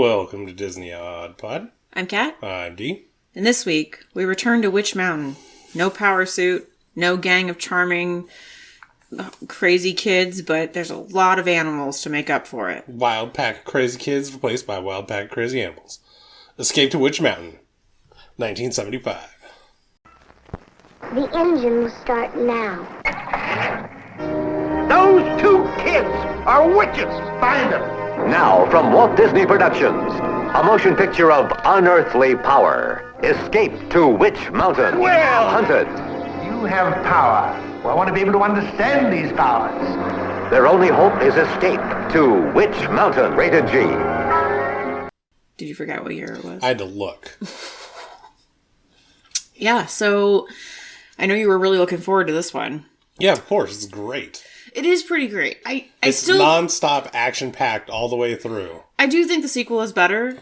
Welcome to Disney Odd Pod. I'm Kat. I'm Dee. And this week, we return to Witch Mountain. No power suit, no gang of charming, crazy kids, but there's a lot of animals to make up for it. Wild pack of crazy kids replaced by wild pack of crazy animals. Escape to Witch Mountain, 1975. The engine will start now. Those two kids are witches. Find them. Now, from Walt Disney Productions, a motion picture of unearthly power. Escape to Witch Mountain. Well. Hunted. You have power. Well, I want to be able to understand these powers. Their only hope is escape to Witch Mountain. Rated G. Did you forget what year it was? I had to look. Yeah, so I know you were really looking forward to this one. Yeah, of course. It's great. It is pretty great. It's still non-stop action-packed all the way through. I do think the sequel is better.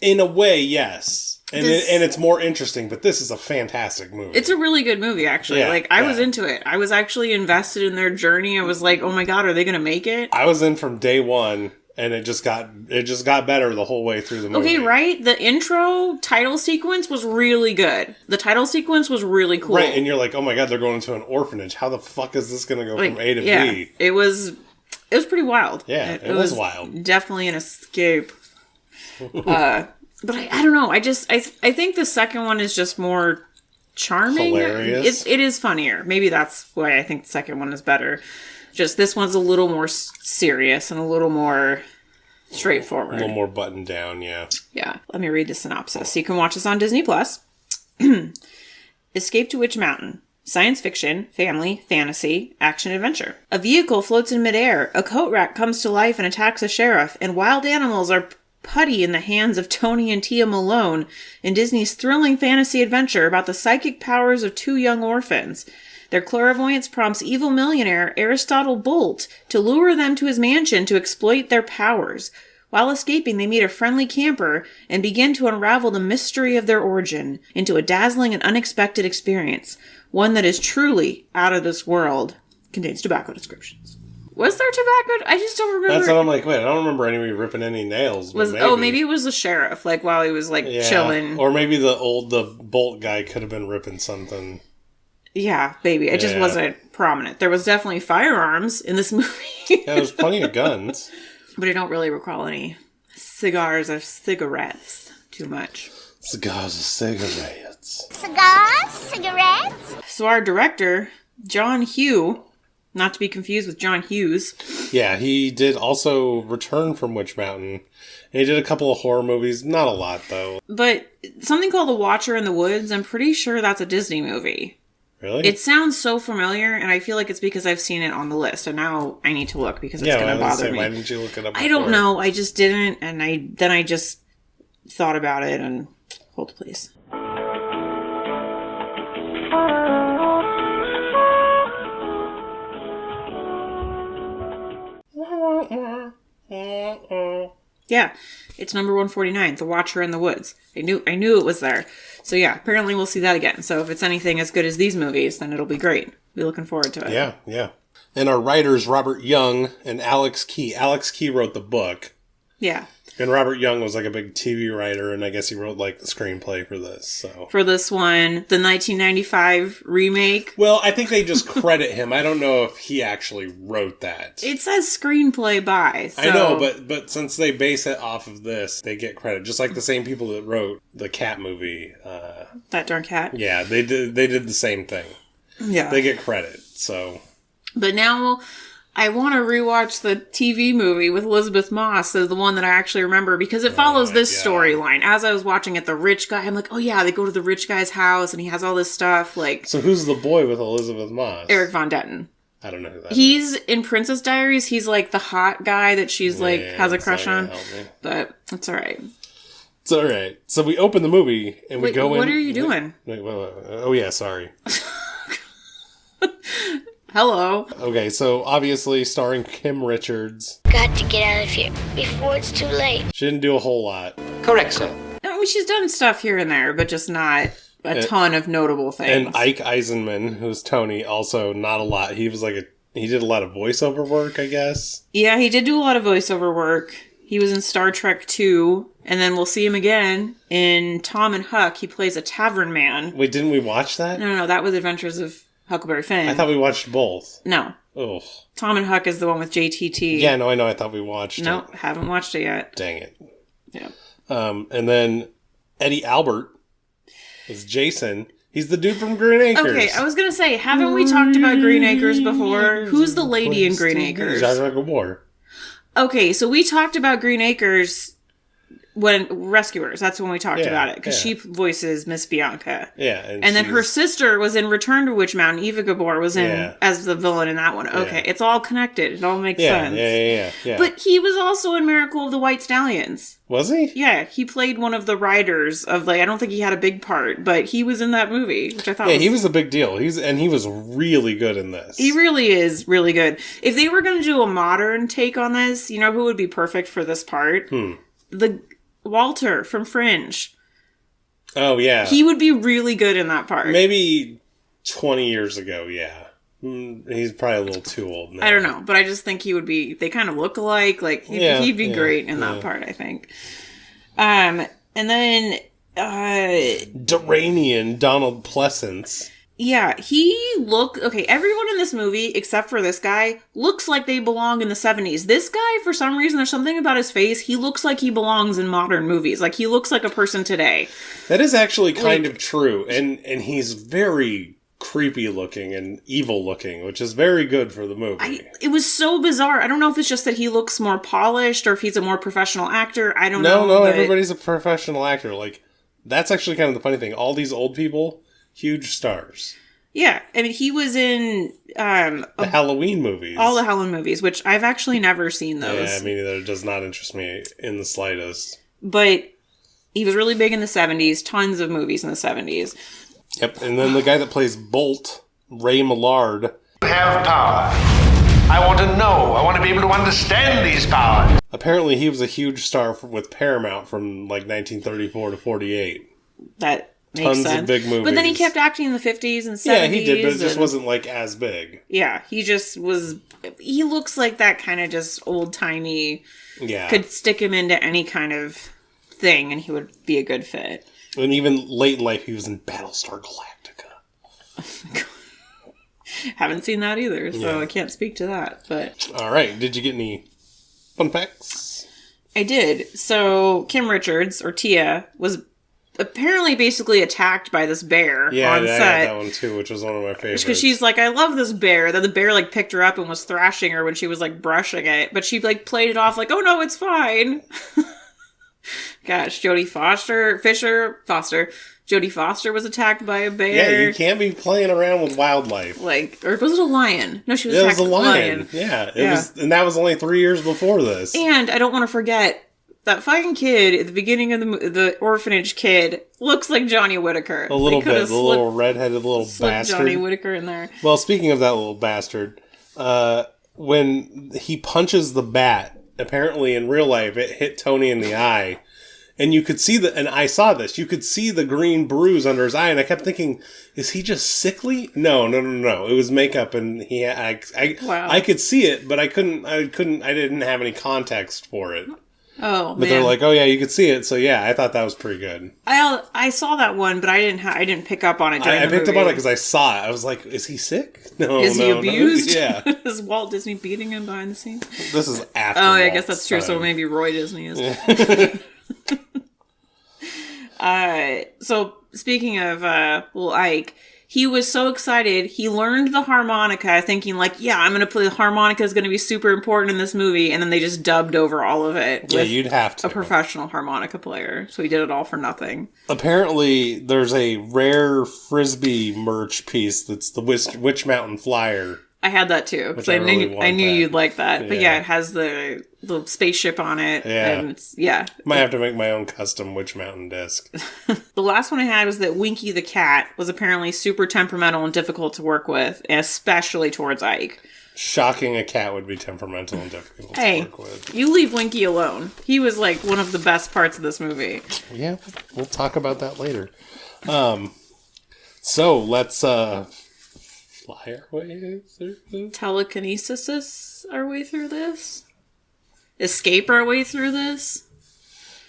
In a way, yes. And it's more interesting, but this is a fantastic movie. It's a really good movie, actually. Yeah, I was into it. I was actually invested in their journey. I was like, oh my god, are they going to make it? I was in from day one, and it just got better the whole way through the movie. Okay, right? The intro title sequence was really good. The title sequence was really cool. Right, and you're like, oh my god, they're going to an orphanage. How the fuck is this going to go from A to B? It was pretty wild. Yeah, it was wild. Definitely an escape. But I don't know. I think the second one is just more charming. Hilarious. It is funnier. Maybe that's why I think the second one is better. Just this one's a little more serious and a little more straightforward. A little more buttoned down, yeah. Yeah. Let me read the synopsis. You can watch this on Disney+. Escape to Witch Mountain. Science fiction, family, fantasy, action, adventure. A vehicle floats in midair. A coat rack comes to life and attacks a sheriff. And wild animals are putty in the hands of Tony and Tia Malone in Disney's thrilling fantasy adventure about the psychic powers of two young orphans. Their clairvoyance prompts evil millionaire Aristotle Bolt to lure them to his mansion to exploit their powers. While escaping, they meet a friendly camper and begin to unravel the mystery of their origin into a dazzling and unexpected experience, one that is truly out of this world. Contains tobacco descriptions. Was there tobacco? I just don't remember. That's what I'm like, wait, I don't remember anybody ripping any nails. Maybe it was the sheriff, like while he was chilling. Or maybe the Bolt guy could have been ripping something. Yeah, maybe. It just wasn't prominent. There was definitely firearms in this movie. Yeah, there's plenty of guns. But I don't really recall any cigars or cigarettes too much. Cigars or cigarettes. Cigars? Cigarettes? So our director, John Hugh, not to be confused with John Hughes. Yeah, he did also return from Witch Mountain. And he did a couple of horror movies. Not a lot, though. But something called The Watcher in the Woods, I'm pretty sure that's a Disney movie. Really? It sounds so familiar, and I feel like it's because I've seen it on the list, and now I need to look because it's going to bother me. Why didn't you look it up before? I don't know. I just didn't, and I just thought about it, and hold please. Yeah, it's number 149, The Watcher in the Woods. I knew it was there. So yeah, apparently we'll see that again. So if it's anything as good as these movies, then it'll be great. Be looking forward to it. Yeah, yeah. And our writers, Robert Young and Alex Key. Alex Key wrote the book. Yeah. And Robert Young was like a big TV writer, and I guess he wrote like the screenplay for this. So for this one, the 1995 remake. Well, I think they just credit him. I don't know if he actually wrote that. It says screenplay by. So. I know, but since they base it off of this, they get credit. Just like the same people that wrote the Cat movie. That Darn Cat? Yeah, they did the same thing. Yeah. They get credit, so. But now I want to rewatch the TV movie with Elizabeth Moss, so the one that I actually remember, because it follows this storyline. As I was watching it, the rich guy, I'm like, oh yeah, they go to the rich guy's house, and he has all this stuff, like... So who's the boy with Elizabeth Moss? Eric Von Detten. I don't know who that is. He's in Princess Diaries. He's like the hot guy that she's has a crush on. But it's all right. It's all right. So we open the movie and we go in. What are you doing? Wait. Oh yeah, sorry. Hello. Okay, so obviously starring Kim Richards. Got to get out of here before it's too late. She didn't do a whole lot. Correct, sir. I mean, she's done stuff here and there, but just not a ton of notable things. And Ike Eisenman, who's Tony, also not a lot. He was he did a lot of voiceover work, I guess. Yeah, he did do a lot of voiceover work. He was in Star Trek 2, and then we'll see him again in Tom and Huck. He plays a tavern man. Wait, didn't we watch that? No, that was Adventures of Huckleberry Finn. I thought we watched both. No. Oh. Tom and Huck is the one with JTT. Yeah, no, I know. I thought we watched it. Nope, haven't watched it yet. Dang it. Yeah. And then Eddie Albert is Jason. He's the dude from Green Acres. Okay, I was going to say, haven't we talked about Green Acres before? Who's the lady in Green Acres? Zsa Gabor. Okay, so we talked about Green Acres when Rescuers. That's when we talked about it, because she voices Miss Bianca. Yeah. And then her sister was in Return to Witch Mountain. Eva Gabor was in as the villain in that one. Okay, it's all connected. It all makes sense. Yeah. But he was also in Miracle of the White Stallions. Was he? Yeah, he played one of the riders of, like, I don't think he had a big part, but he was in that movie, which I thought he was a big deal. He was really good in this. He really is really good. If they were going to do a modern take on this, you know who would be perfect for this part? The Walter from Fringe. Oh, yeah. He would be really good in that part. Maybe 20 years ago, yeah. He's probably a little too old now. I don't know, but I just think he would be... They kind of look alike. Like, he'd be great in that part, I think. And then... Duranian Donald Pleasance. Yeah, he okay, everyone in this movie, except for this guy, looks like they belong in the 70s. This guy, for some reason, there's something about his face, he looks like he belongs in modern movies. Like, he looks like a person today. That is actually kind of true, and he's very creepy looking and evil looking, which is very good for the movie. It was so bizarre. I don't know if it's just that he looks more polished, or if he's a more professional actor. I don't know. No, everybody's a professional actor. Like, that's actually kind of the funny thing. All these old people... Huge stars. Yeah, I mean, he was in... the Halloween movies. All the Halloween movies, which I've actually never seen those. Yeah, I mean, it does not interest me in the slightest. But he was really big in the 70s. Tons of movies in the 70s. Yep, and then the guy that plays Bolt, Ray Millard. Have power. I want to know. I want to be able to understand these powers. Apparently, he was a huge star with Paramount from, like, 1934 to 48. That... Makes Tons sense. of big movies. But then he kept acting in the 50s and 70s. Yeah, he did, but it just wasn't, like, as big. Yeah, he just was... He looks like that kind of just old-timey... Yeah. Could stick him into any kind of thing, and he would be a good fit. And even late in life, he was in Battlestar Galactica. Oh my God. Haven't seen that either, so I can't speak to that, but... All right, did you get any fun facts? I did. So, Kim Richards, or Tia, was... apparently basically attacked by this bear on set. Yeah, I got that one too, which was one of my favorites. Because she's like, I love this bear. Then the bear, like, picked her up and was thrashing her when she was, like, brushing it. But she, like, played it off like, oh, no, it's fine. Gosh, Jodie Foster was attacked by a bear. Yeah, you can't be playing around with wildlife. Like, or was it a lion? No, she was attacked by a lion. Yeah, it was, and that was only 3 years before this. And I don't want to forget... that fucking kid at the beginning of the orphanage kid looks like Johnny Whittaker. A little bit, the little redheaded little bastard. Johnny Whittaker in there. Well, speaking of that little bastard, when he punches the bat, apparently in real life it hit Tony in the eye, and you could see and I saw this. You could see the green bruise under his eye, and I kept thinking, is he just sickly? No. It was makeup, and I could see it, but I didn't have any context for it. Oh, but they're like, oh yeah, you could see it. So yeah, I thought that was pretty good. I saw that one, but I didn't pick up on it. I picked up on it because I saw it. I was like, is he sick? No, is he abused? No. Yeah. Is Walt Disney beating him behind the scenes? This is after. Oh, I guess that's true. So maybe Roy Disney is. So speaking of little Ike. He was so excited. He learned the harmonica, thinking like, yeah, I'm going to play the harmonica is going to be super important in this movie. And then they just dubbed over all of it. Yeah, you'd have to. A professional harmonica player. So he did it all for nothing. Apparently, there's a rare Frisbee merch piece that's the Witch Mountain Flyer. I had that too. Because I knew you'd like that. But yeah, it has the spaceship on it. Yeah. And might have to make my own custom Witch Mountain disc. The last one I had was that Winky the cat was apparently super temperamental and difficult to work with, especially towards Ike. Shocking a cat would be temperamental and difficult to work with. You leave Winky alone. He was like one of the best parts of this movie. Yeah, we'll talk about that later. So let's fly our way through this. Telekinesis our way through this? escape our way through this?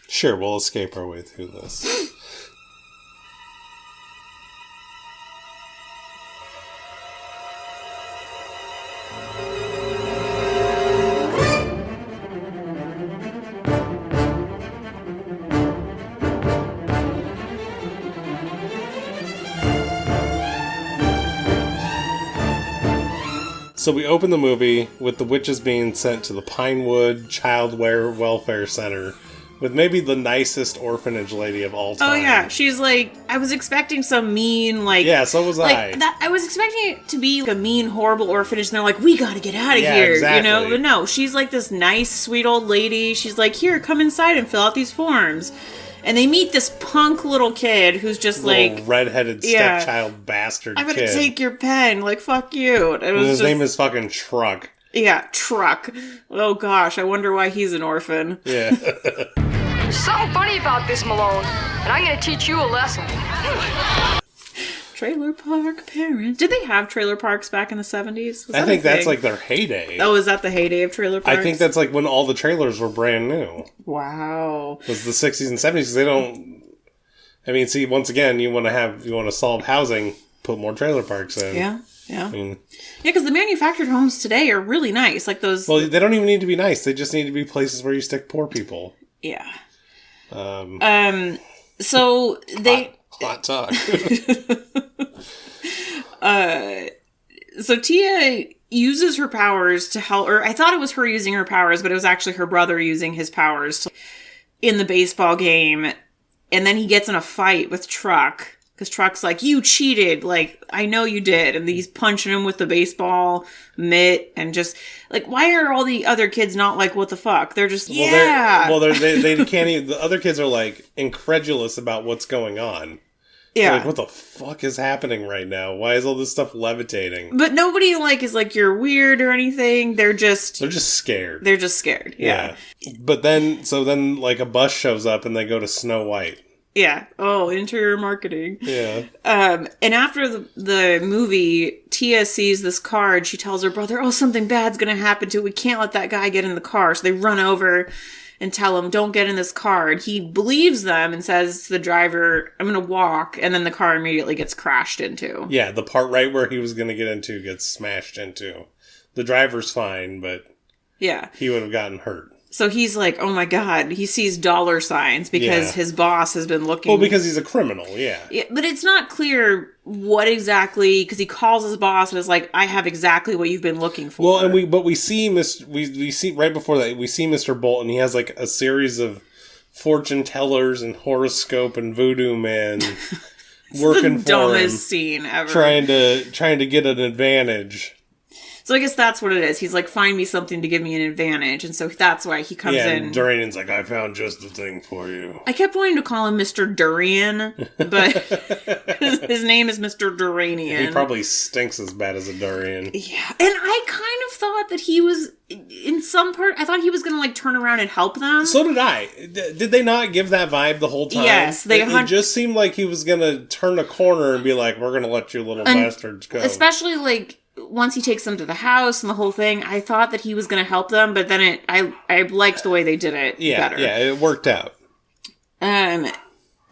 Sure, we'll escape our way through this. So we open the movie with the witches being sent to the Pinewood Child Welfare Center with maybe the nicest orphanage lady of all time. Oh yeah, she's like, I was expecting some mean, like... Yeah, so was like, I. I was expecting it to be like a mean, horrible orphanage, and they're like, we gotta get out of here, exactly. you know? But no, she's like this nice, sweet old lady. She's like, here, come inside and fill out these forms. And they meet this punk little kid who's just Little like... redheaded stepchild bastard I'm gonna kid. take your pen, like, fuck you. And his name is fucking Truck. Yeah, Truck. Oh gosh, I wonder why he's an orphan. Yeah. There's something funny about this, Malone, and I'm gonna teach you a lesson. Trailer park parents. Did they have trailer parks back in the 70s? I think that's like their heyday. Oh, is that the heyday of trailer parks? I think that's like when all the trailers were brand new. Wow. It was the 60s and 70s because they don't... I mean, see, once again, you want to solve housing, put more trailer parks in. Yeah. I mean, because the manufactured homes today are really nice. Like those... Well, they don't even need to be nice. They just need to be places where you stick poor people. Yeah. So they... Hot talk. So Tia uses her powers to help, or I thought it was her using her powers, but it was actually her brother using his powers in the baseball game. And then he gets in a fight with Truck, because Truck's like, you cheated, like, I know you did. And he's punching him with the baseball mitt, and just, like, why are all the other kids not like, what the fuck? They're just, they can't even, the other kids are, like, incredulous about what's going on. Yeah. Like, what the fuck is happening right now? Why is all this stuff levitating? But nobody, like, is like, you're weird or anything. They're just scared. They're just scared. Yeah. But then, like, a bus shows up and they go to Snow White. Yeah. Oh, interior marketing. Yeah. And after the movie, Tia sees this card. She tells her brother, oh, something bad's going to happen to it. We can't let that guy get in the car. So they run over and tell him, don't get in this car. And he believes them and says to the driver, I'm going to walk. And then the car immediately gets crashed into. Yeah, the part right where he was going to get into gets smashed into. The driver's fine, but he would have gotten hurt. So he's like, oh my God, he sees dollar signs because his boss has been looking. Well, because he's a criminal, yeah. But it's not clear what exactly, because he calls his boss and is like, I have exactly what you've been looking for. Well, and we see we see right before that, we see Mr. Bolt, and he has like a series of fortune tellers and horoscope and voodoo men working for him. Dumbest scene ever. Trying to get an advantage. So I guess that's what it is. He's like, find me something to give me an advantage. And so that's why he comes in. And Durian's like, I found just the thing for you. I kept wanting to call him Mr. Durian, but his name is Mr. Duranian. He probably stinks as bad as a durian. Yeah. And I kind of thought that he was, in some part, I thought he was going to like turn around and help them. So did I. Did they not give that vibe the whole time? Yes. It just seemed like he was going to turn a corner and be like, we're going to let you little bastards go. Especially like, once he takes them to the house and the whole thing, I thought that he was going to help them, but then I liked the way they did it better. Yeah, it worked out.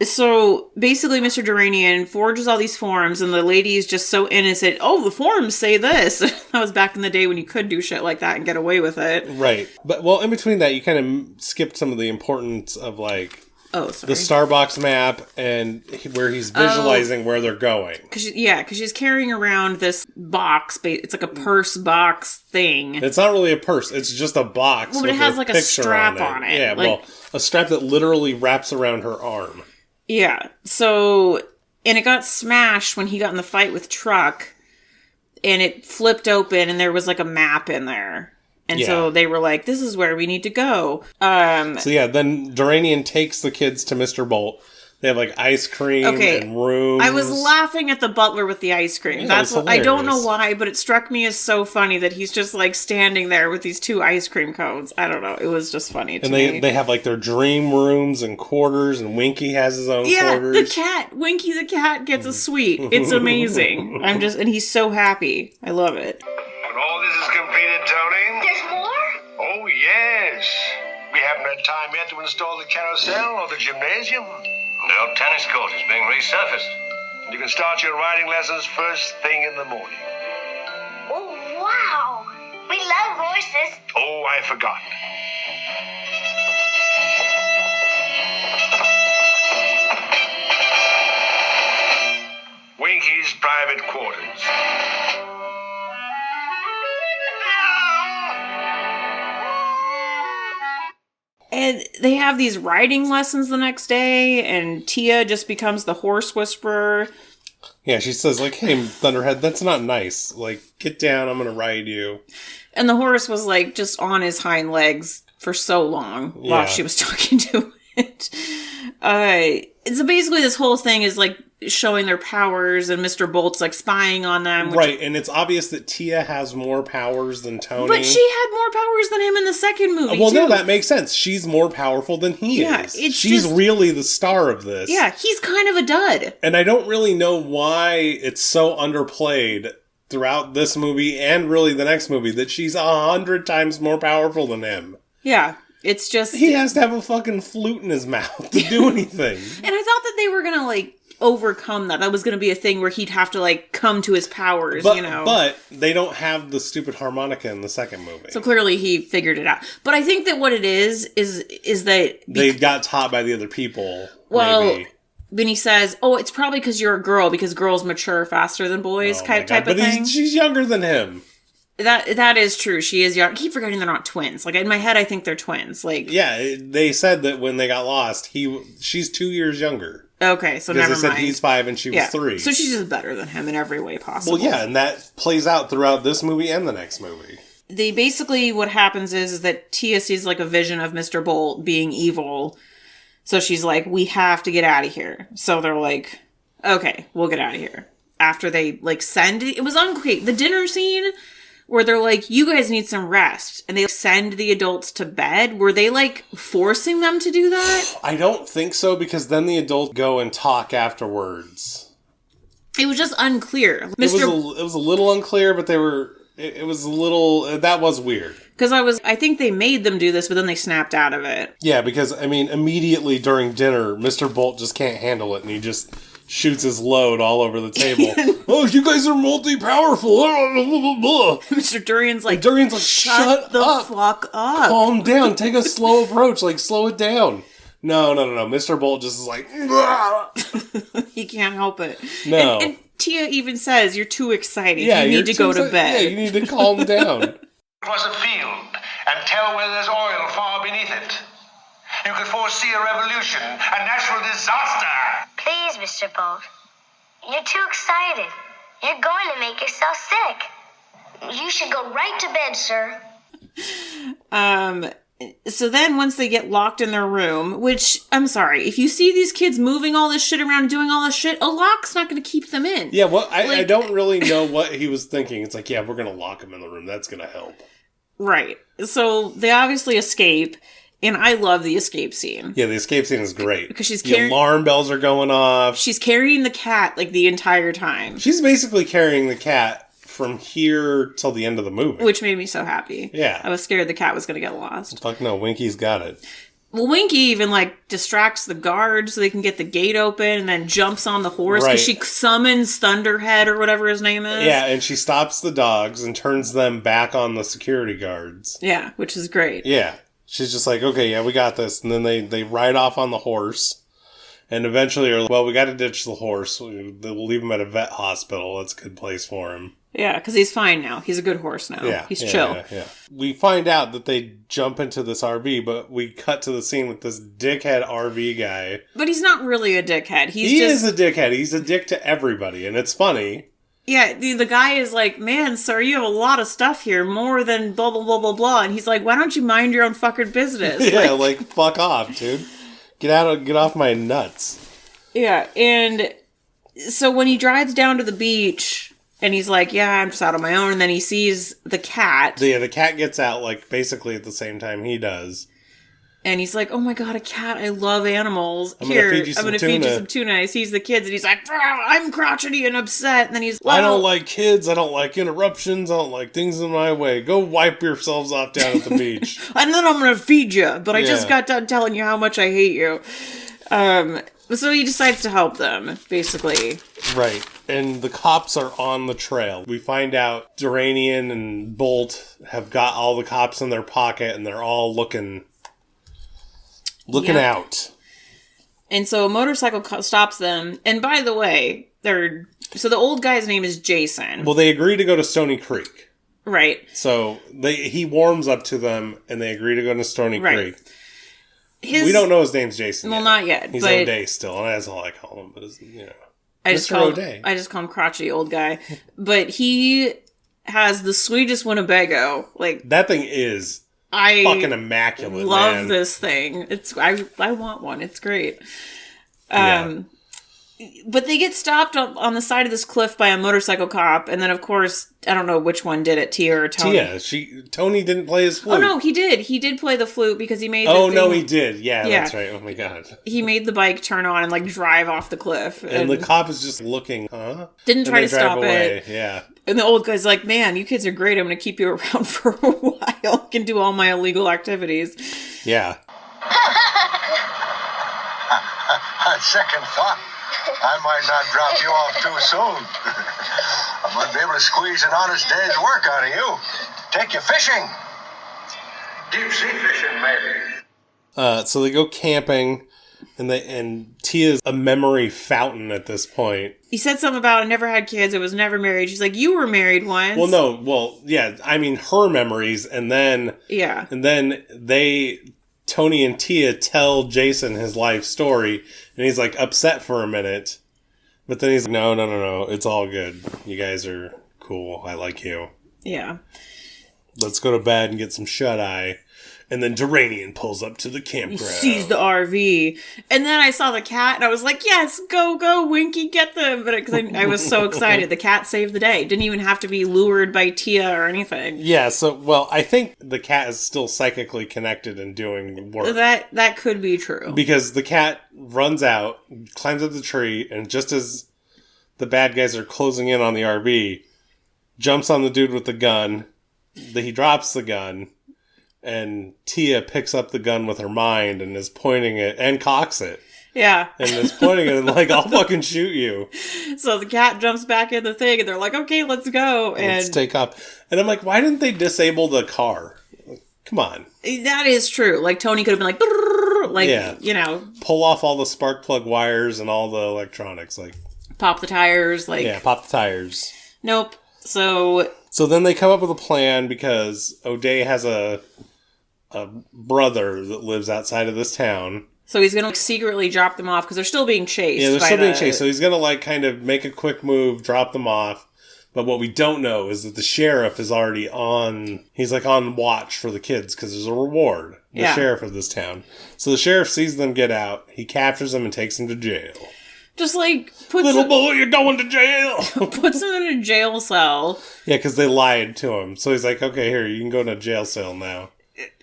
So basically Mr. Duranian forges all these forms, and the lady is just so innocent. Oh, the forms say this. That was back in the day when you could do shit like that and get away with it. Right. But, well, in between that, you kind of skipped some of the importance of, like, the Starbucks map and where he's visualizing where they're going. Because she's carrying around this box. It's like a purse box thing. It's not really a purse. It's just a box. Well, but it has like a strap on it. Yeah, like, a strap that literally wraps around her arm. Yeah. So, and it got smashed when he got in the fight with Truck, and it flipped open, and there was like a map in there. And so they were like, this is where we need to go. Then Duranian takes the kids to Mr. Bolt. They have like ice cream and rooms. I was laughing at the butler with the ice cream. Yeah, That's what, I don't know why, but it struck me as so funny that he's just like standing there with these 2 ice cream cones. I don't know. It was just funny to me. And they have like their dream rooms and quarters, and Winky has his own quarters. Yeah, the cat. Winky the cat gets a suite. It's amazing. And he's so happy. I love it. When all this is completed, Tony... There's more? Oh, yes. haven't had time yet to install the carousel or the gymnasium. The old tennis court is being resurfaced. And you can start your riding lessons first thing in the morning. Oh, wow. We love horses. Oh, I forgot. Winky's private quarters. And they have these riding lessons the next day, and Tia just becomes the horse whisperer. Yeah, she says, like, hey, Thunderhead, that's not nice. Like, get down, I'm gonna ride you. And the horse was, like, just on his hind legs for so long while she was talking to it. So basically this whole thing is, like, showing their powers, and Mr. Bolt's, like, spying on them. Right, and it's obvious that Tia has more powers than Tony. But she had more powers than him in the second movie, well, too. no, that makes sense. She's more powerful than he is. She's really the star of this. Yeah, he's kind of a dud. And I don't really know why it's so underplayed throughout this movie and really the next movie that she's 100 times more powerful than him. Yeah, it's just... He has to have a fucking flute in his mouth to do anything. And I thought that they were gonna, like, overcome that. That was gonna be a thing where he'd have to, like, come to his powers, you know? But they don't have the stupid harmonica in the second movie. So clearly he figured it out. But I think that what it is that... They got taught by the other people, maybe. When he says, oh, it's probably because you're a girl, because girls mature faster than boys, type of thing. She's younger than him. That is true. She is young. I keep forgetting they're not twins. Like, in my head, I think they're twins. Like, yeah, they said that when they got lost, she's 2 years younger. Okay, so never mind. Because they said he's 5 and she was 3. So she's just better than him in every way possible. Well, yeah, and that plays out throughout this movie and the next movie. They basically, what happens is that Tia sees, like, a vision of Mr. Bolt being evil. So she's like, we have to get out of here. So they're like, okay, we'll get out of here. After they, like, send... It was unclear. The dinner scene... where they're like, you guys need some rest. And they send the adults to bed. Were they, like, forcing them to do that? I don't think so, because then the adults go and talk afterwards. It was just unclear. It was a little unclear, but it was a little... That was weird. Because I think they made them do this, but then they snapped out of it. Yeah, because, I mean, immediately during dinner, Mr. Bolt just can't handle it, and he just... shoots his load all over the table. Oh, you guys are multi-powerful. Mr. Durian's like, shut the up. fuck up. Calm down. Take a slow approach. Like, slow it down. No. Mr. Bolt just is like... He can't help it. No. And Tia even says, you're too excited. Yeah, you need to go to bed. Yeah, you need to calm down. It was a field, and tell where there's oil far beneath it. You could foresee a revolution, a natural disaster. Please, Mr. Bolt. You're too excited. You're going to make yourself sick. You should go right to bed, sir. So then once they get locked in their room, which, I'm sorry, if you see these kids moving all this shit around and doing all this shit, a lock's not going to keep them in. Yeah, well, I don't really know what he was thinking. It's like, yeah, we're going to lock him in the room. That's going to help. Right. So they obviously escape. And I love the escape scene. Yeah, the escape scene is great. Because the alarm bells are going off. She's carrying the cat, like, the entire time. She's basically carrying the cat from here till the end of the movie. Which made me so happy. Yeah. I was scared the cat was going to get lost. Fuck no, Winky's got it. Well, Winky even, like, distracts the guards so they can get the gate open and then jumps on the horse because she summons Thunderhead or whatever his name is. Yeah, and she stops the dogs and turns them back on the security guards. Yeah, which is great. Yeah. She's just like, okay, yeah, we got this. And then they ride off on the horse. And eventually are like, well, we got to ditch the horse. We'll leave him at a vet hospital. That's a good place for him. Yeah, because he's fine now. He's a good horse now. Yeah, he's chill. Yeah. We find out that they jump into this RV, but we cut to the scene with this dickhead RV guy. But he's not really a dickhead. He is a dickhead. He's a dick to everybody, and it's funny. Yeah, the guy is like, man, sir, you have a lot of stuff here, more than blah, blah, blah, blah, blah. And he's like, why don't you mind your own fucking business? Yeah, like fuck off, dude. Get off my nuts. Yeah, and so when he drives down to the beach, and he's like, yeah, I'm just out on my own, and then he sees the cat. Yeah, the cat gets out, like, basically at the same time he does. And he's like, oh my god, a cat. I love animals. I'm going to feed you some tuna. He sees the kids and he's like, I'm crotchety and upset. And then he's I don't like kids. I don't like interruptions. I don't like things in my way. Go wipe yourselves off down at the beach. And then I'm going to feed you. But I just got done telling you how much I hate you. So he decides to help them, basically. Right. And the cops are on the trail. We find out Duranian and Bolt have got all the cops in their pocket and they're all looking out. And so a motorcycle stops them. And by the way, the old guy's name is Jason. Well, they agree to go to Stony Creek. Right. So he warms up to them and they agree to go to Stony Creek. We don't know his name's Jason yet. Not yet. He's O'Day still, and that's all I call him. But I just call him crotchety old guy. But he has the sweetest Winnebago. Like that thing is fucking immaculate. Love this thing. I want one. It's great. But they get stopped on the side of this cliff by a motorcycle cop, and then of course I don't know which one did it, Tia or Tony. Tony didn't play his flute. Oh no, he did. He did play the flute because he made. No, he did. Yeah, that's right. Oh my god. He made the bike turn on and like drive off the cliff, and the cop is just looking, huh? Didn't try to stop it. Yeah. And the old guy's like, "Man, you kids are great. I'm going to keep you around for a while. I can do all my illegal activities." Yeah. On second thought, I might not drop you off too soon. I might be able to squeeze an honest day's work out of you. Take you fishing. Deep sea fishing, maybe. So they go camping, and Tia's a memory fountain at this point. He said something about I never had kids, I was never married. She's like, you were married once. I mean her memories, and then Tony and Tia tell Jason his life story, and he's like upset for a minute, but then he's like, no, it's all good. You guys are cool. I like you. Yeah. Let's go to bed and get some shut-eye. And then Duranian pulls up to the campground. He sees the RV. And then I saw the cat, and I was like, yes, go, Winky, get them. But because I was so excited. The cat saved the day. Didn't even have to be lured by Tia or anything. Yeah, I think the cat is still psychically connected and doing work. That could be true. Because the cat runs out, climbs up the tree, and just as the bad guys are closing in on the RV, jumps on the dude with the gun. He drops the gun. And Tia picks up the gun with her mind and is pointing it and cocks it. Yeah. And is pointing it and like, I'll fucking shoot you. So the cat jumps back in the thing and they're like, okay, let's go. And let's take off. And I'm like, why didn't they disable the car? Like, come on. That is true. Like Tony could have been like, pull off all the spark plug wires and all the electronics. Like pop the tires. Pop the tires. Nope. So then they come up with a plan because O'Day has a brother that lives outside of this town. So he's going to secretly drop them off because they're still being chased. Yeah, they're still being chased. So he's going to kind of make a quick move, drop them off. But what we don't know is that the sheriff is already on. He's on watch for the kids because there's a reward. The sheriff of this town. So the sheriff sees them get out. He captures them and takes them to jail. Just little boy, you're going to jail. Puts him in a jail cell. Yeah, because they lied to him. So he's like, okay, here, you can go to a jail cell now.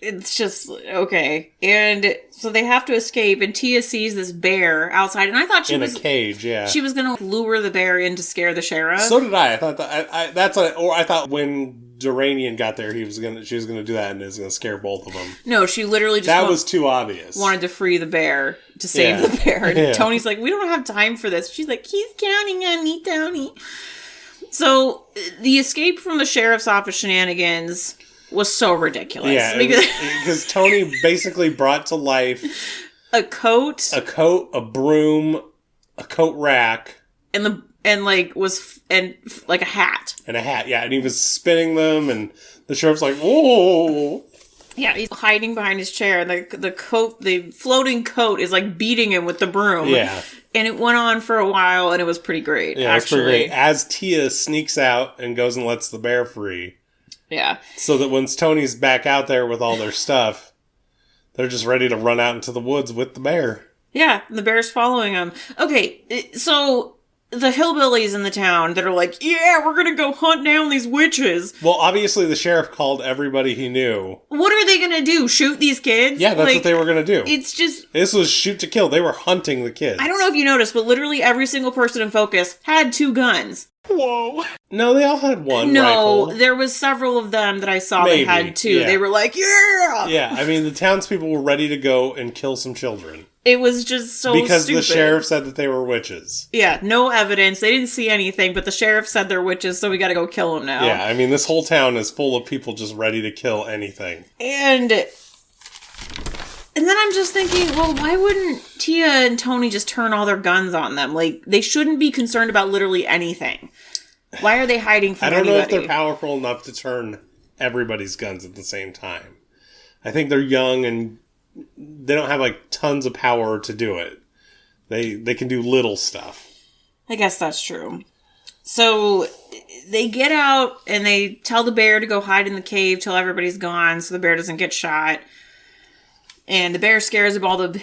It's just, okay. And so they have to escape, and Tia sees this bear outside, and I thought she was... in a cage, yeah. She was going to lure the bear in to scare the sheriff. So did I. I thought I thought when Duranian got there, she was gonna do that, and it was gonna scare both of them. No, she literally just... That was too obvious. Wanted to free the bear, to save the bear. And Tony's like, we don't have time for this. She's like, he's counting on me, Tony. So, the escape from the sheriff's office shenanigans was so ridiculous. Yeah, because Tony basically brought to life a coat, a broom, a coat rack, and a hat. And a hat, yeah, and he was spinning them, and the sheriff's like, whoa. Yeah, he's hiding behind his chair, and the floating coat is beating him with the broom. Yeah. And it went on for a while, and it was pretty great. Yeah, it was pretty great. As Tia sneaks out and goes and lets the bear free. Yeah. So that once Tony's back out there with all their stuff, they're just ready to run out into the woods with the bear. Yeah, and the bear's following them. Okay, so the hillbillies in the town that are like, yeah, we're gonna go hunt down these witches. Well, obviously the sheriff called everybody he knew. What are they gonna do? Shoot these kids? Yeah, that's what they were gonna do. It's just... This was shoot to kill. They were hunting the kids. I don't know if you noticed, but literally every single person in focus had 2 guns. Whoa. No, they all had one No, rifle. there was several of them that I saw Maybe, that had 2. yeah. They were like, yeah! Yeah, I mean, the townspeople were ready to go and kill some children. It was just so because stupid. the sheriff said that they were witches. Yeah, no evidence. They didn't see anything, but the sheriff said they're witches, so we gotta go kill them now. Yeah, I mean, this whole town is full of people just ready to kill anything. And then I'm just thinking, well, why wouldn't Tia and Tony just turn all their guns on them? Like, they shouldn't be concerned about literally anything. Why are they hiding from I don't know if anybody? they're powerful enough to turn everybody's guns at the same time. I think they're young and they don't have, like, tons of power to do it. They can do little stuff. I guess that's true. So they get out and they tell the bear to go hide in the cave till everybody's gone so the bear doesn't get shot. And the bear scares most of the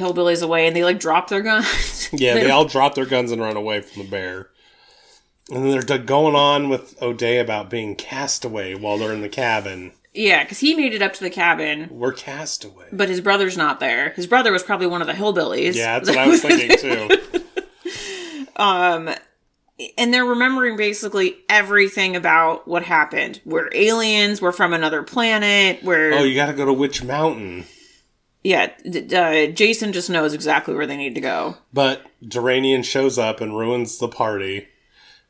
hillbillies away and they like drop their guns. Yeah, they all drop their guns and run away from the bear. And then they're going on with O'Day about being cast away while they're in the cabin. Yeah, because he made it up to the cabin. We're cast away. But his brother's not there. His brother was probably one of the hillbillies. Yeah, that's what I was thinking too. And they're remembering basically everything about what happened. We're aliens, we're from another planet, Oh, you gotta go to Witch Mountain. Yeah, Jason just knows exactly where they need to go. But Duranian shows up and ruins the party.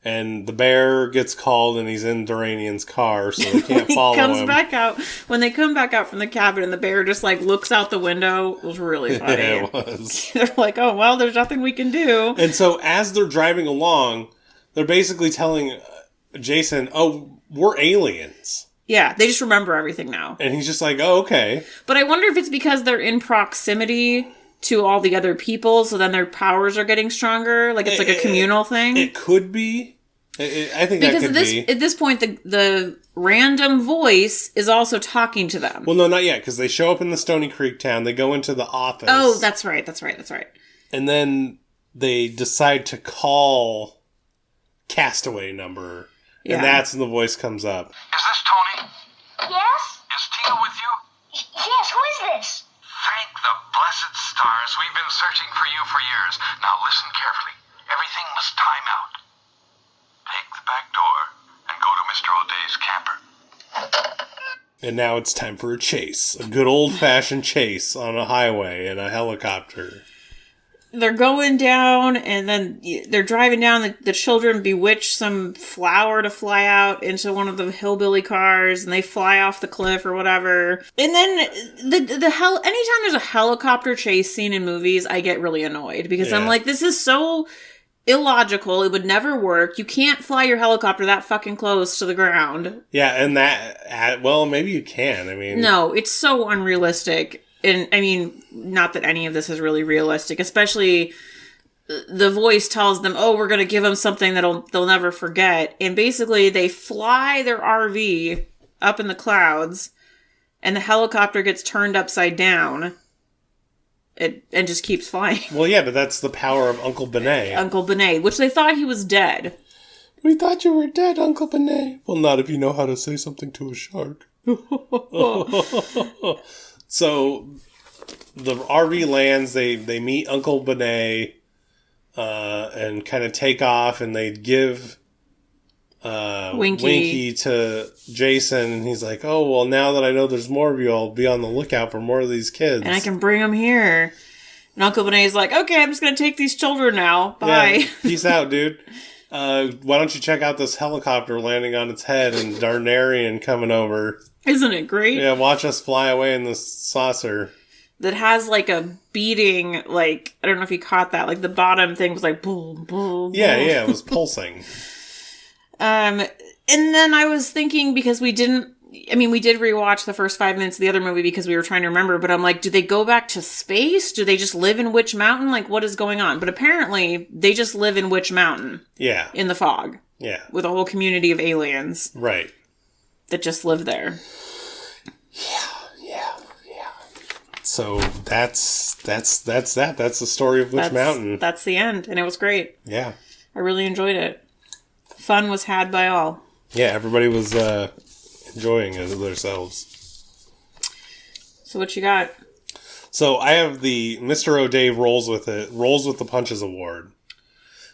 And the bear gets called and he's in Duranian's car, so they can't follow him. Back out. When they come back out from the cabin and the bear just like looks out the window, it was really funny. Yeah, it was. They're like, oh, well, there's nothing we can do. And so as they're driving along, they're basically telling Jason, oh, we're aliens. Yeah, they just remember everything now. And he's just like, oh, okay. But I wonder if it's because they're in proximity to all the other people, so then their powers are getting stronger. Like it's like a communal thing. It could be. I think because that could be. At this point, the random voice is also talking to them. Well, no, not yet, because they show up in the Stony Creek town. They go into the office. Oh, that's right. And then they decide to call Castaway number. Yeah. And that's when the voice comes up. Is this Tony? Yes? Is Tia with you? Yes, who is this? Thank the blessed stars. We've been searching for you for years. Now listen carefully. Everything must time out. Take the back door and go to Mr. O'Day's camper. And now it's time for a chase. A good old-fashioned chase on a highway in a helicopter. They're going down, and then they're driving down. The children bewitch some flower to fly out into one of the hillbilly cars, and they fly off the cliff or whatever. And then anytime there's a helicopter chase scene in movies, I get really annoyed because I'm like, this is so illogical. It would never work. You can't fly your helicopter that fucking close to the ground. Yeah, and that, well, maybe you can. I mean, no, it's so unrealistic. And I mean, not that any of this is really realistic, especially the voice tells them, oh, we're going to give them something they'll never forget. And basically they fly their RV up in the clouds and the helicopter gets turned upside down and just keeps flying. Well, yeah, but that's the power of Uncle Benet. Uncle Benet, which they thought he was dead. We thought you were dead, Uncle Benet. Well, not if you know how to say something to a shark. So, the RV lands, they meet Uncle Benet, and kind of take off, and they give Winky to Jason, and he's like, oh, well, now that I know there's more of you, I'll be on the lookout for more of these kids. And I can bring them here. And Uncle Benet's like, okay, I'm just going to take these children now. Bye. Yeah, peace out, dude. Why don't you check out this helicopter landing on its head and Darnarian coming over. Isn't it great? Yeah, watch us fly away in this saucer. That has like a beating, like, I don't know if you caught that, like the bottom thing was like boom, boom, boom. Yeah, it was pulsing. And then I was thinking, because we did rewatch the first 5 minutes of the other movie because we were trying to remember, but I'm like, do they go back to space? Do they just live in Witch Mountain? Like, what is going on? But apparently, they just live in Witch Mountain. Yeah. In the fog. Yeah. With a whole community of aliens. Right. That just live there. Yeah. So that's that. That's the story of Witch Mountain. That's the end, and it was great. Yeah. I really enjoyed it. Fun was had by all. Yeah, everybody was enjoying it themselves. So what you got? So I have the Mr. O'Day rolls with the punches award.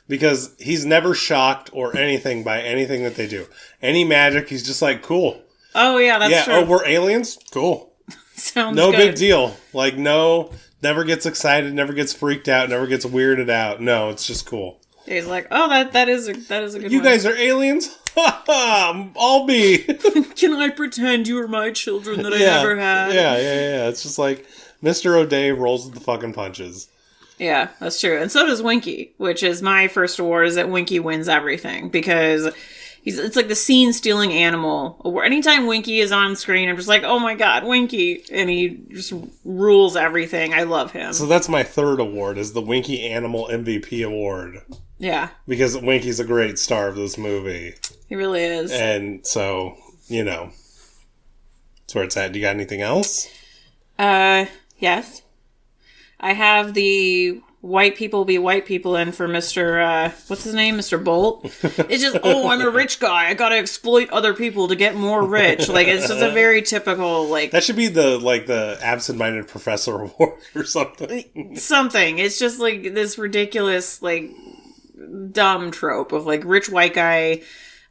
Because he's never shocked or anything by anything that they do. Any magic, he's just like, cool. Oh, yeah, that's true. Oh, we're aliens? Cool. Sounds no good. big deal. Like, no, never gets excited, never gets freaked out, never gets weirded out. No, it's just cool. He's like, oh, that is a good one. You guys are aliens? Ha ha! I'll be. Can I pretend you were my children that I never had? Yeah. It's just like, Mr. O'Day rolls with the fucking punches. Yeah, that's true. And so does Winky, which is my first award, is that Winky wins everything. Because it's like the scene-stealing animal award. Anytime Winky is on screen, I'm just like, oh my god, Winky! And he just rules everything. I love him. So that's my third award, is the Winky Animal MVP award. Yeah. Because Winky's a great star of this movie. He really is. And so, that's where it's at. Do you got anything else? Yes. I have the white people be white people in for Mr. What's his name? Mr. Bolt. It's just, I'm a rich guy. I gotta exploit other people to get more rich. Like, it's just a very typical, like... That should be the absent-minded professor award or something. Something. It's just, like, this ridiculous, like, dumb trope of, like, rich white guy,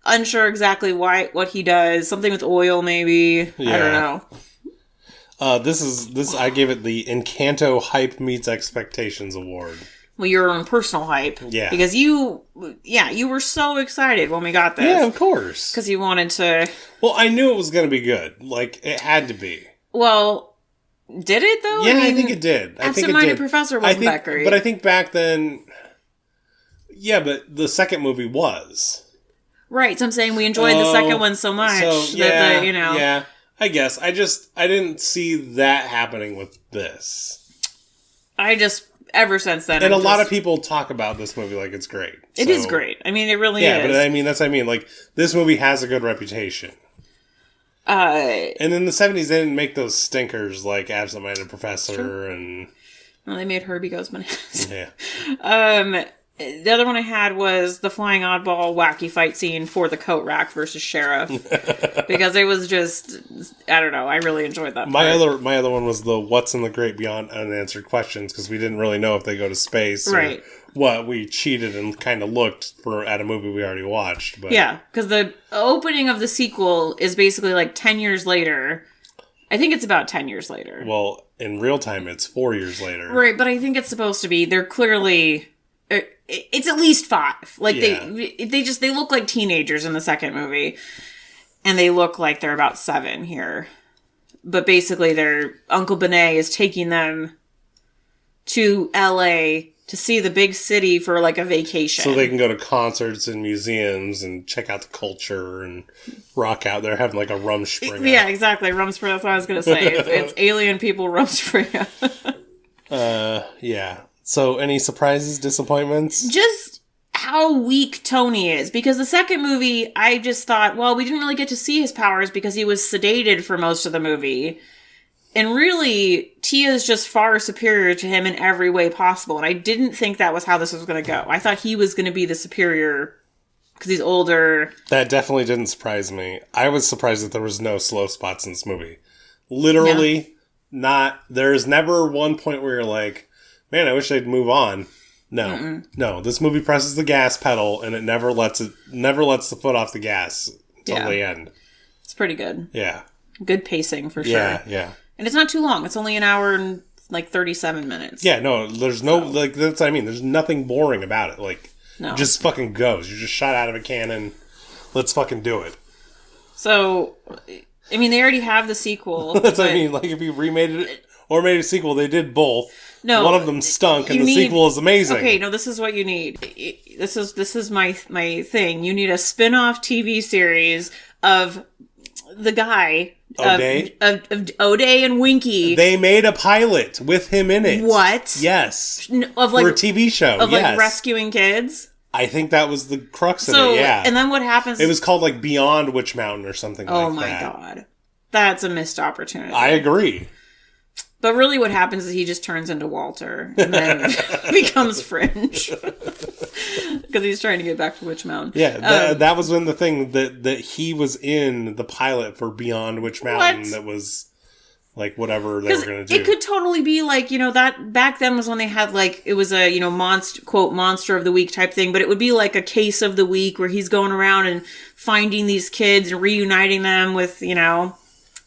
unsure exactly what he does. Something with oil, maybe. Yeah. I don't know. This I gave it the Encanto Hype Meets Expectations Award. Well, your own personal hype. Yeah. Because you were so excited when we got this. Yeah, of course. Because you wanted to... Well, I knew it was going to be good. Like, it had to be. Well, did it, though? Yeah, I think it did. Absent-minded Professor wasn't that great. But I think back then... Yeah, but the second movie was. Right, so I'm saying we enjoyed the second one so much that Yeah. I guess. I didn't see that happening with this. Ever since then. And a lot of people talk about this movie like it's great. It is great. I mean, it really is. Yeah, but I mean, that's what I mean. Like, this movie has a good reputation. And in the 70s, they didn't make those stinkers like Absent-Minded Professor and... Well, they made Herbie Goes Bananas. Yeah. The other one I had was the flying oddball wacky fight scene for the coat rack versus sheriff. Because it was just, I don't know, I really enjoyed that my other one was the what's in the great beyond unanswered questions, because we didn't really know if they go to space or what. We cheated and kind of looked at a movie we already watched. But. Yeah, because the opening of the sequel is basically like 10 years later. I think it's about 10 years later. Well, in real time, it's 4 years later. Right, but I think it's supposed to be, they're clearly... It's at least 5. Like, they look like teenagers in the second movie. And they look like they're about 7 here. But basically, their Uncle Benet is taking them to LA to see the big city for, like, a vacation. So they can go to concerts and museums and check out the culture and rock out there, having, like, a Rumspringa. Yeah, exactly. Rumspringa, that's what I was going to say. It's alien people Rumspringa. Yeah. So, any surprises, disappointments? Just how weak Tony is. Because the second movie, I just thought, well, we didn't really get to see his powers because he was sedated for most of the movie. And really, Tia is just far superior to him in every way possible. And I didn't think that was how this was going to go. I thought he was going to be the superior because he's older. That definitely didn't surprise me. I was surprised that there was no slow spots in this movie. Literally, not. There's never one point where you're like, man, I wish they'd move on. No. No, this movie presses the gas pedal and it never lets the foot off the gas until the end. It's pretty good. Yeah. Good pacing for sure. Yeah. And it's not too long. It's only an hour and like 37 minutes. Yeah, no, there's no like that's what I mean. There's nothing boring about it. Like no. It just fucking goes. You're just shot out of a cannon. Let's fucking do it. So I mean, they already have the sequel. That's what I mean. Like if you remade it or made a sequel, they did both. No, one of them stunk, and the sequel is amazing. Okay, no, this is what you need. This is my thing. You need a spin-off TV series of the guy O'Day? of O'Day and Winky. They made a pilot with him in it. What? Yes, of like for a TV show of like rescuing kids. I think that was the crux of it. Yeah, and then what happens? It was called like Beyond Witch Mountain or something. Oh my god, that's a missed opportunity. I agree. But really what happens is he just turns into Walter and then becomes Fringe. Because he's trying to get back to Witch Mountain. Yeah, that was when the thing that he was in the pilot for Beyond Witch Mountain that was like whatever they were going to do. It could totally be like, that back then was when they had like, it was a, quote, monster of the week type thing, but it would be like a case of the week where he's going around and finding these kids and reuniting them with,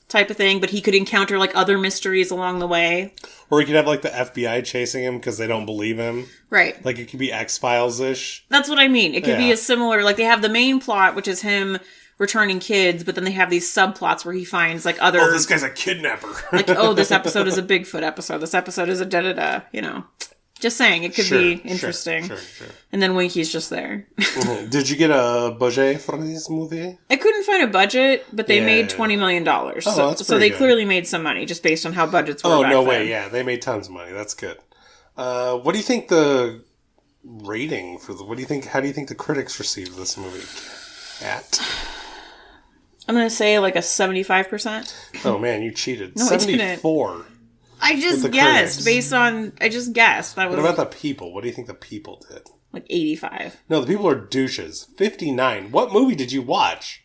type of thing, but he could encounter like other mysteries along the way. Or he could have like the FBI chasing him because they don't believe him. Right. Like it could be X-Files-ish. That's what I mean. It could be a similar, like they have the main plot, which is him returning kids, but then they have these subplots where he finds like other... Oh, this guy's a kidnapper. Like, oh, this episode is a Bigfoot episode. This episode is a da-da-da, Just saying, it could be interesting. Sure. And then Winky's just there. Did you get a budget for this movie? I couldn't find a budget, but they made $20 million. So they clearly made some money just based on how budgets were back then. Oh, no way. Yeah, they made tons of money. That's good. What do you think the rating for the... How do you think the critics received this movie at? I'm going to say like a 75%. Oh, man, you cheated. No, 74. I just guessed That was... What about the people? What do you think the people did? Like 85. No, the people are douches. 59. What movie did you watch?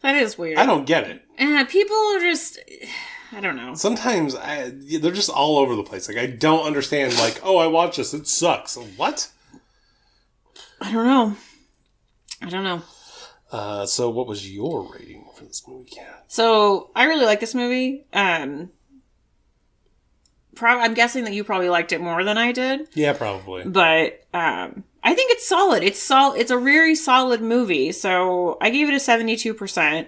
That is weird. I don't get it. People are just... I don't know. Sometimes they're just all over the place. Like, I don't understand, like, oh, I watched this. It sucks. What? I don't know. So what was your rating for this movie, Kat? So, I really like this movie. I'm guessing that you probably liked it more than I did. Yeah, probably. But I think it's solid. It's a very solid movie. So I gave it a 72%.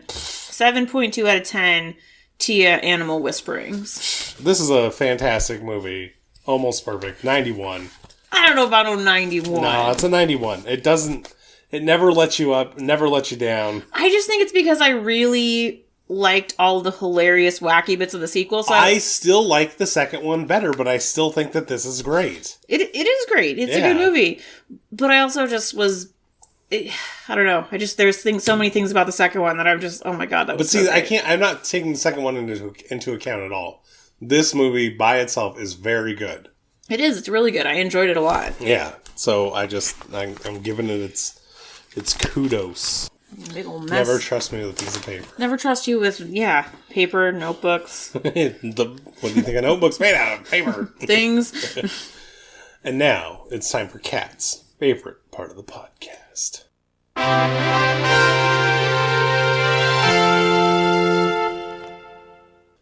7.2 out of 10 Tia Animal Whisperings. This is a fantastic movie. Almost perfect. 91. I don't know about a 91. No, it's a 91. It never lets you up, never lets you down. I just think it's because I really liked all the hilarious, wacky bits of the sequel. So I still like the second one better, but I still think that this is great. It is great. It's a good movie. But I also just was... I don't know. There's so many things about the second one that I'm just, oh my god, that was so great. I'm not taking the second one into account at all. This movie by itself is very good. It is. It's really good. I enjoyed it a lot. Yeah. So I'm giving it its kudos. Little mess. Never trust me with a piece of paper. Never trust you with, paper, notebooks. What do you think a notebook's made out of? Paper. Things. And now it's time for Kat's favorite part of the podcast.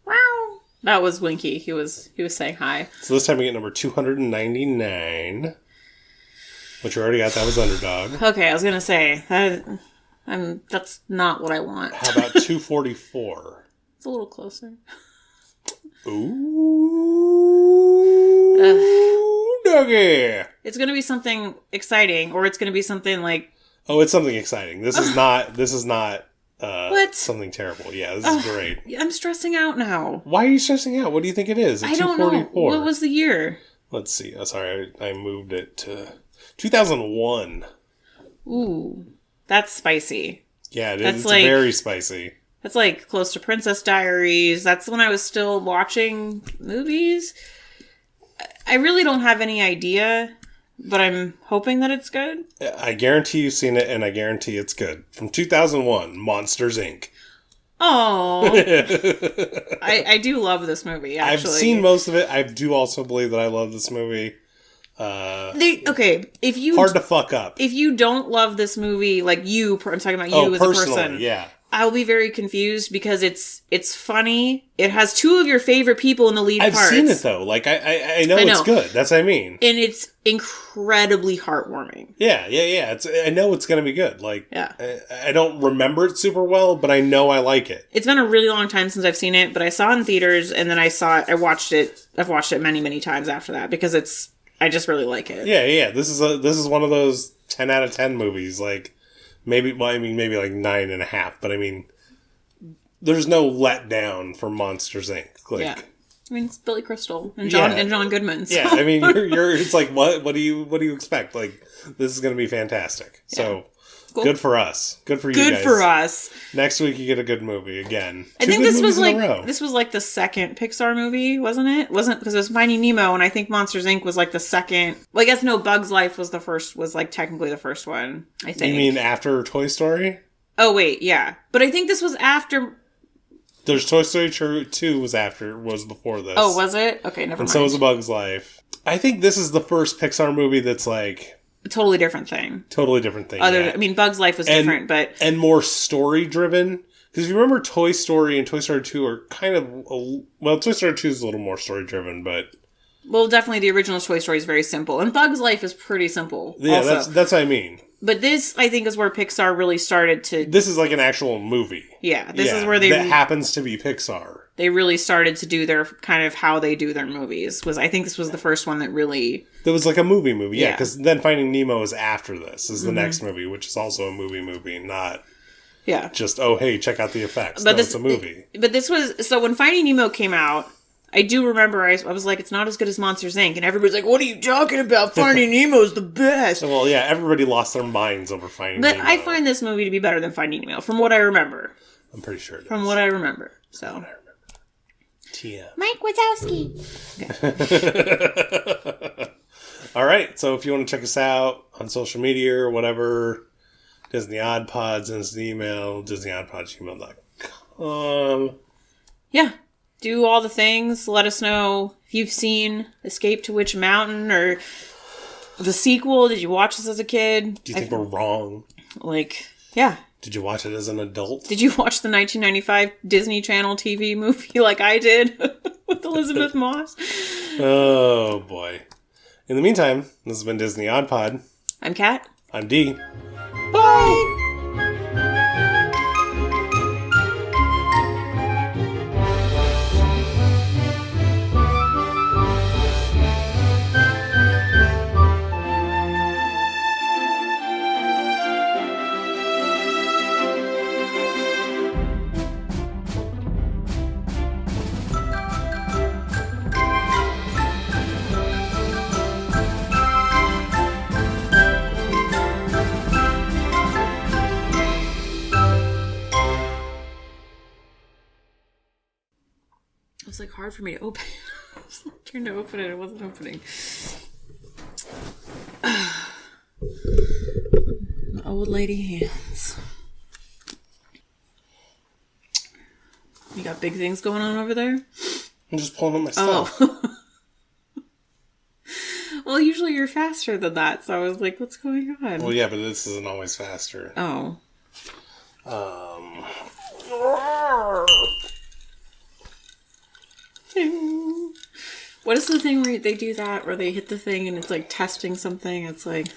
Wow. That was Winky. He was saying hi. So this time we get number 299. Which you already got. That was Underdog. Okay, I was gonna say that's not what I want. How about 244? It's a little closer. Ooh, doggy. It's gonna be something exciting, or it's gonna be something like... Oh, it's something exciting. This is not what? Something terrible. Yeah, this is great. I'm stressing out now. Why are you stressing out? What do you think it is? I don't know. What was the year? Let's see. Oh, sorry, I moved it to 2001. Ooh, that's spicy. Yeah, it's very spicy. That's like close to Princess Diaries. That's when I was still watching movies. I really don't have any idea, but I'm hoping that it's good. I guarantee you've seen it, and I guarantee it's good. From 2001, Monsters, Inc. Oh, I do love this movie, actually. I've seen most of it. I do also believe that I love this movie. If you... Hard to fuck up. If you don't love this movie, like you, I'm talking about you as a person. Yeah. I'll be very confused because it's funny. It has two of your favorite people in the lead parts. I've seen it though. Like I know it's good. That's what I mean. And it's incredibly heartwarming. Yeah. I know it's gonna be good. Like I don't remember it super well, but I know I like it. It's been a really long time since I've seen it, but I saw it in theaters and then I've watched it many, many times after that because I just really like it. Yeah. This is one of those 10 out of 10 movies. Like maybe like 9.5, but I mean, there's no letdown for Monsters, Inc. Like, yeah. I mean, it's Billy Crystal and John Goodman. So. Yeah, I mean, you're it's like, what do you expect? Like, this is going to be fantastic. Yeah. So, Cool. Good for us. Good for you Good guys. for us. Next week you get a good movie again. I Two think good this was movies in a row. the second Pixar movie, wasn't it? Wasn't because it was Finding Nemo, and I think Monsters Inc. was like the second. Well, I guess no, Bugs Life was the first. Was like technically the first one. I think. You mean after Toy Story? Oh wait, yeah, but I think this was after. There's Toy Story 2 was before this. Oh, was it? Okay, never mind. And so was A Bug's Life. I think this is the first Pixar movie that's like a totally different thing. Totally different thing. I mean, Bug's Life was different, but and more story driven. Because you remember Toy Story and Toy Story 2 are kind of Toy Story 2 is a little more story driven, but definitely the original Toy Story is very simple, and Bug's Life is pretty simple. Yeah, also. that's what I mean. But this, I think, is where Pixar really started to. This is like an actual movie. Yeah, this is where that happens to be Pixar. They really started to do their kind of how they do their movies. I think this was the first one that really. That was like a movie. Yeah, because then Finding Nemo is after this. Is the next movie, which is also a movie, not. Yeah. Just hey, check out the effects. But it's a movie. But this was so when Finding Nemo came out. I do remember I was like, it's not as good as Monsters, Inc. And everybody's like, what are you talking about? Finding Nemo's the best. Well, yeah, everybody lost their minds over Finding Nemo. But I find this movie to be better than Finding Nemo, from what I remember. I'm pretty sure it is. From what I remember. So. TM. Mike Wazowski. Okay. All right, so if you want to check us out on social media or whatever, Disney Odd Pods, instant email, disneyoddpods@gmail.com. Yeah. Do all the things. Let us know if you've seen Escape to Witch Mountain or the sequel. Did you watch this as a kid? Do you think we're wrong? Yeah. Did you watch it as an adult? Did you watch the 1995 Disney Channel TV movie like I did with Elizabeth Moss? Oh, boy. In the meantime, this has been Disney Odd Pod. I'm Kat. I'm D. Bye! It was hard for me to open. I was trying to open it. It wasn't opening. Old lady hands. You got big things going on over there? I'm just pulling up my stuff. Oh. Well, usually you're faster than that, so I was like, what's going on? Well, yeah, but this isn't always faster. Oh. What is the thing where they do that, where they hit the thing and it's like testing something? It's like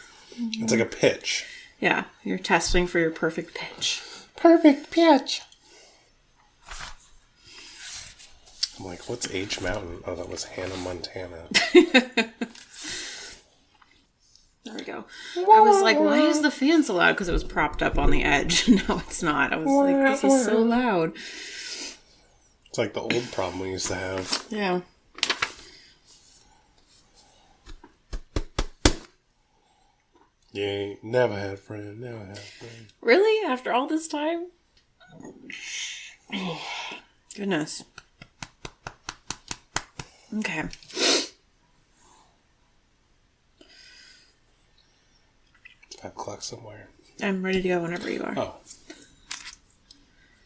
a pitch. Yeah, you're testing for your perfect pitch. Perfect pitch. I'm like, what's H Mountain? Oh, that was Hannah Montana. There we go. I was like, why is the fan so loud? Because it was propped up on the edge. No, it's not. I was like, this is so loud. It's like the old problem we used to have. Yeah. You ain't never had a friend, never had a friend. Really? After all this time? Goodness. Okay. 5 o'clock somewhere. I'm ready to go whenever you are. Oh.